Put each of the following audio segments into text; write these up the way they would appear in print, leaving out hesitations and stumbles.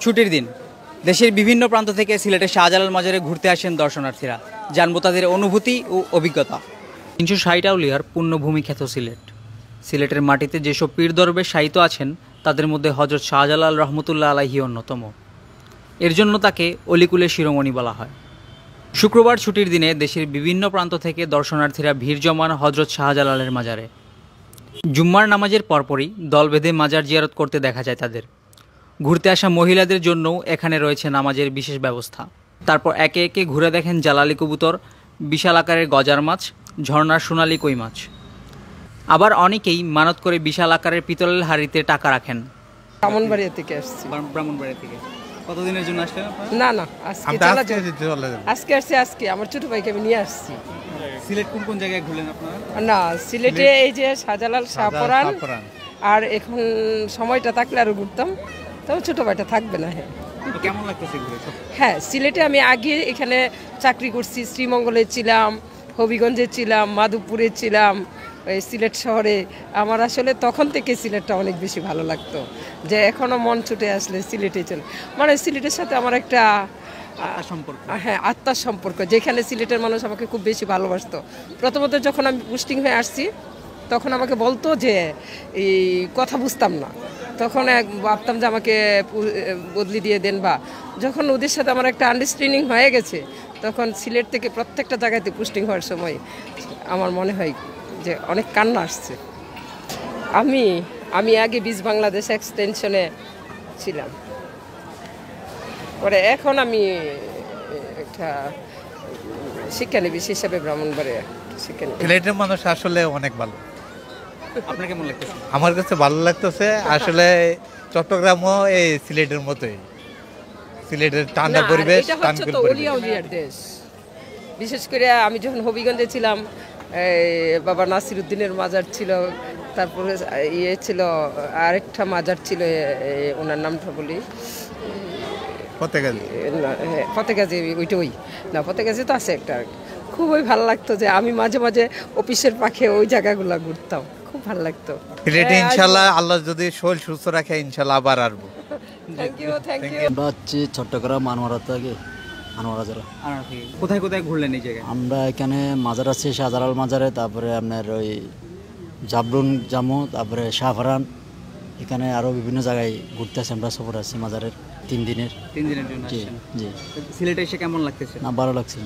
ছুটির দিন দেশের বিভিন্ন প্রান্ত থেকে সিলেটের শাহজালাল মাজারে ঘুরতে আসেন দর্শনার্থীরা। জানবো তাদের অনুভূতি ও অভিজ্ঞতা। 360 আউলিয়ার পুণ্যভূমি খ্যাত সিলেটের মাটিতে যেসব পীর দরবেশ শায়িত আছেন তাদের মধ্যে হযরত শাহজালাল রহমতুল্লাহ আলাইহি অন্যতম। এর জন্য তাকে অলিকুলের শিরোমণি বলা হয়। শুক্রবার ছুটির দিনে দেশের বিভিন্ন প্রান্ত থেকে দর্শনার্থীরা ভিড় জমান হযরত শাহজালালের মাজারে। জুম্মার নামাজের পরপরই দল বেঁধে মাজার জিয়ারত করতে দেখা যায় তাদের। ঘুরতে আসা মহিলাদের জন্যও এখানে রয়েছে নামাজের বিশেষ ব্যবস্থা। তারপর একে একে ঘুরে দেখেন জালালি কবুতর, বিশাল আকারের গজার মাছ, ঝর্ণার সোনালি কই মাছ। আবার অনেকেই মানত করে বিশাল আকারের পিতলের হাঁড়িতে টাকা রাখেন। ব্রাহ্মণবাড়িয়া থেকে আসছি। ব্রাহ্মণবাড়িয়া থেকে কতদিনের জন্য আসলেন আপনারা? না আজকে আসছি আমার ছোট ভাইকে আমি নিয়ে আসছি। সিলেট কোন কোন জায়গায় ঘুরলেন আপনারা? না, সিলেটে এই যে শাহজালাল, শাহপরান, আর এখন সময়টা থাকলে আরো ঘুরতাম, তবে ছোট ভাইটা থাকবে না। কেমন লাগতেছে ঘুরে? হ্যাঁ, সিলেটে আমি আগে এখানে চাকরি করছি, শ্রীমঙ্গলে ছিলাম, হবিগঞ্জে ছিলাম, মাধবপুরে ছিলাম, সিলেট শহরে। আমার আসলে তখন থেকে সিলেটটা অনেক বেশি ভালো লাগতো, যে এখনও মন ছুটে আসলে সিলেটে চলে। মানে সিলেটের সাথে আমার একটা আত্মার সম্পর্ক, যেখানে সিলেটের মানুষ আমাকে খুব বেশি ভালোবাসতো। প্রথমত যখন আমি পোস্টিং হয়ে আসছি তখন আমাকে বলতো যে এই কথা বুঝতাম না, তখন ভাবতাম যে আমাকে বদলি দিয়ে দেন। বা যখন ওদের সাথে আমার একটা আন্ডারস্ট্যান্ডিং হয়ে গেছে, তখন সিলেট থেকে প্রত্যেকটা জায়গাতে পোস্টিং হওয়ার সময় আমার মনে হয় যে অনেক কান্না আসছে। আমি আগে বিশ বাংলাদেশ এক্সটেনশনে ছিলাম, পরে এখন আমি একটা শিক্ষানবিশ হিসাবে ব্রাহ্মণবাড়িয়া শিক্ষানবিশ। সিলেটের মানুষ আসলে অনেক ভালো। আপনার কেমন লাগতেছে? আমার কাছে ভালো লাগতেছে। আসলে চট্টগ্রামও এই সিলেটের মতোই, সিলেটের ঠান্ডা পরিবেশ, দেশ। বিশেষ করে আমি যখন হবিগঞ্জে ছিলাম, বাবা নাসির উদ্দিনের মাজার ছিল, তারপরে ছিল আরেকটা মাজার ছিল, ওনার নামটা বলি, ফতেগাজী। ওই না, ফতেগাজী তো আছে একটা। খুবই ভালো লাগতো যে আমি মাঝে মাঝে অফিসের পাখে ওই জায়গাগুলো ঘুরতাম, খুব ভালো লাগতো। সিলেটে ইনশাআল্লাহ আল্লাহ যদি শরীর সুস্থ রাখে ইনশাআল্লাহ আবার আসবো। Thank you. আমরা হচ্ছে চট্টগ্রাম আনোয়ারা থেকে। কোথায় কোথায় ঘুরলেন এই জায়গায়? আমরা এখানে মাজার আছে শাহজালাল মাজারে, তারপরে আপনার ওই জাবরুন জামু, তারপরে শাহফারান, এখানে আরও বিভিন্ন জায়গায় ঘুরতে আসি। আমরা সফর আছি মাজারের 3 দিনের জন্য। জি। সিলেটে এসে কেমন লাগতেছে? না, ভালো লাগছে।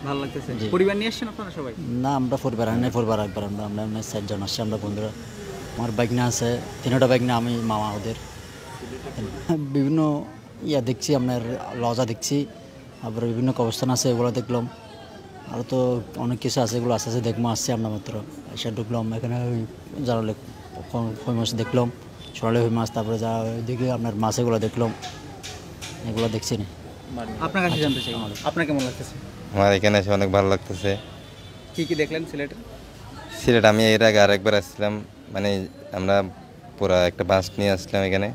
ভালো লাগতেছে। পরিবার নিয়ে আসছেন আপনারা সবাই? না, আমরা পরিবার আনি, পরিবার একবার আমরা 4 জন আসছি আমরা বন্ধুরা। আমার বাইকনা আছে, 3টা বাইকনা, আমি মামা ওদের। বিভিন্ন দেখছি, আপনার লজা দেখছি, তারপরে বিভিন্ন কবরস্থান আছে, এগুলো দেখলাম। আর তো অনেক কিছু আছে, এগুলো আস্তে আস্তে দেখবো। আসছি আমরা মাত্র এসে ঢুকলাম এখানে। ওই জানালে কই মাছ দেখলাম, সরালে ওই মাছ, তারপরে যা ওইদিকে আপনার মাছ এগুলো দেখলাম, এগুলো দেখছি না। আপনার কাছে জানতে চাই, আপনার কেমন লাগতেছে? আমার এখানে এসে অনেক ভালো লাগতেছে। কি দেখলেন সিলেটে? সিলেট আমি এর আগে আরেকবার আসছিলাম, মানে আমরা পুরা একটা বাস নিয়ে আসলাম এখানে।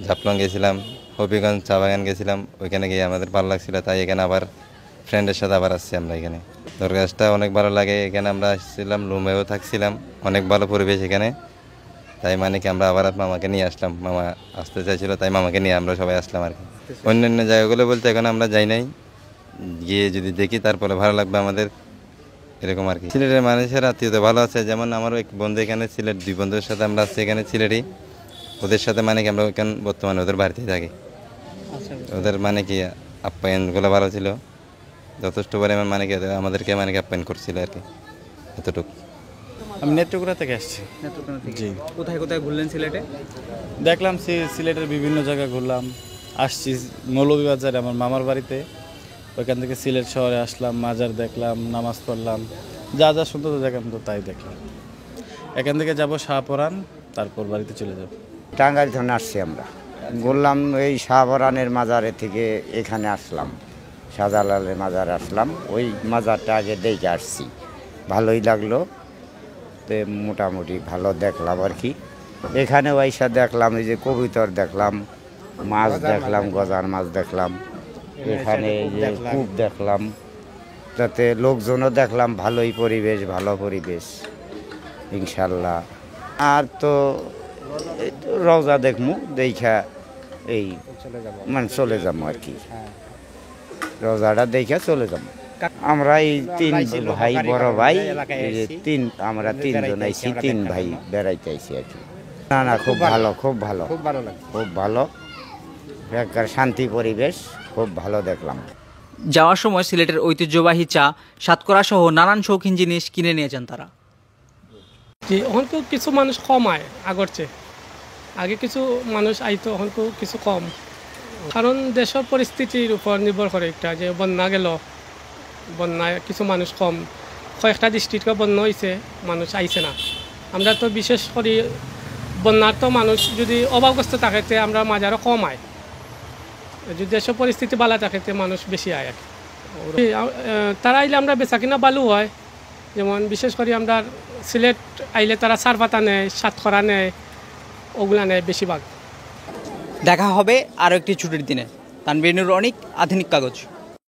ঝাপলং গেছিলাম, হবিগঞ্জ চা বাগান গেছিলাম, ওইখানে গিয়ে আমাদের ভালো লাগছিল, তাই এখানে আবার ফ্রেন্ডের সাথে আবার আসছি আমরা এখানে। দরগাছটা অনেক ভালো লাগে, এখানে আমরা আসছিলাম, রুমেও থাকছিলাম, অনেক ভালো পরিবেশ এখানে। তাই মানে কি আমরা আবার মামাকে নিয়ে আসলাম, মামা আসতে চাইছিল, তাই মামাকে নিয়ে আমরা সবাই আসলাম আর কি। অন্যান্য জায়গাগুলো বলতে এখন আমরা যাই নাই, গিয়ে যদি দেখি তারপরে ভালো লাগবে আমাদের, এরকম আর কি। সিলেটের মানুষের আত্মীয়তা ভালো আছে, যেমন আমারও এক বন্ধু এখানে সিলেট, 2 বন্ধুর সাথে আমরা আসছি এখানে সিলেটই। ওদের সাথে মানে কি আমরা ওইখানে বর্তমানে ওদের বাড়িতেই থাকি। ওদের মানে কি আপ্যায়নগুলো ভালো ছিল, যথেষ্ট পরিমাণ মানে কি আমাদেরকে মানে কি আপ্যায়ন করছিল আর কি, এতটুকু। আমি নেত্রকোনা থেকে আসছি। জি। কোথায় কোথায় ঘুরলেন সিলেটে? দেখলাম সিলেটের বিভিন্ন জায়গা ঘুরলাম। আসছি মৌলভীবাজারে আমার মামার বাড়িতে, ওইখান থেকে সিলেট শহরে আসলাম, মাজার দেখলাম, নামাজ পড়লাম, যা যা সুন্দর দেখলাম তো তাই দেখলাম। এখান থেকে যাব শাহপরান, তারপর বাড়িতে চলে যাব। টাঙ্গাইল থেকে আসছি আমরা, বললাম এই শাহপরানের মাজারে থেকে এখানে আসলাম, শাহজালালের মাজার আসলাম। ওই মাজারটা আগে দেখে আসছি, ভালোই লাগলো, তো মোটামুটি ভালো দেখলাম আর কি। এখানে ওইসা দেখলাম, এই যে কবুতর দেখলাম, মাছ দেখলাম, গজার মাছ দেখলাম, এখানে এই যে কূপ দেখলাম, তাতে লোকজনও দেখলাম, ভালোই পরিবেশ, ভালো পরিবেশ ইনশাল্লাহ। আর তো রওজা দেখমু, দেখা এই মানে চলে যাবো আর কি, রোজাটা দেখে চলে যাবো। আমরা এই 3 ভাই, বড় ভাই, এই যে আমরা 3 জন আইছি, 3 ভাই বেড়াইতে আইছি আর কি। না না, খুব ভালো, খুব ভালো, খুব ভালো, একবার শান্তি পরিবেশ, খুব ভালো দেখলাম। যাওয়ার সময় সিলেটের ঐতিহ্যবাহী চা, সাতকরা সহ নানান শৌখিন জিনিস কিনে নিয়েছেন তারা। এখন তো কিছু মানুষ কম আয় আগর চেয়ে, আগে কিছু মানুষ আইতো, এখন তো কিছু কম, কারণ দেশের পরিস্থিতির উপর নির্ভর করে একটা, যে বন্যা গেল, বন্যায় কিছু মানুষ কম, কয়েকটা ডিস্ট্রিক্টে বন্যা হয়েছে, মানুষ আইছে না। আমরা তো বিশেষ করে বন্যার তো মানুষ যদি অভাবগ্রস্ত থাকে আমরা মাঝে আরও কম আয়, যদি দেশের পরিস্থিতি ভালো থাকে মানুষ বেশি আয় আর কি। তারা আইলে আমরা বেচা কিনা ভালো হয়, যেমন বিশেষ করে আমরা সিলেট আইলে তারা সারপাতা নেয়, সাতকরা নেয়, ওগুলা নেয় বেশিরভাগ। দেখা হবে আরও একটি ছুটির দিনে। তানভীর নুর অনিক, আধুনিক কাগজ।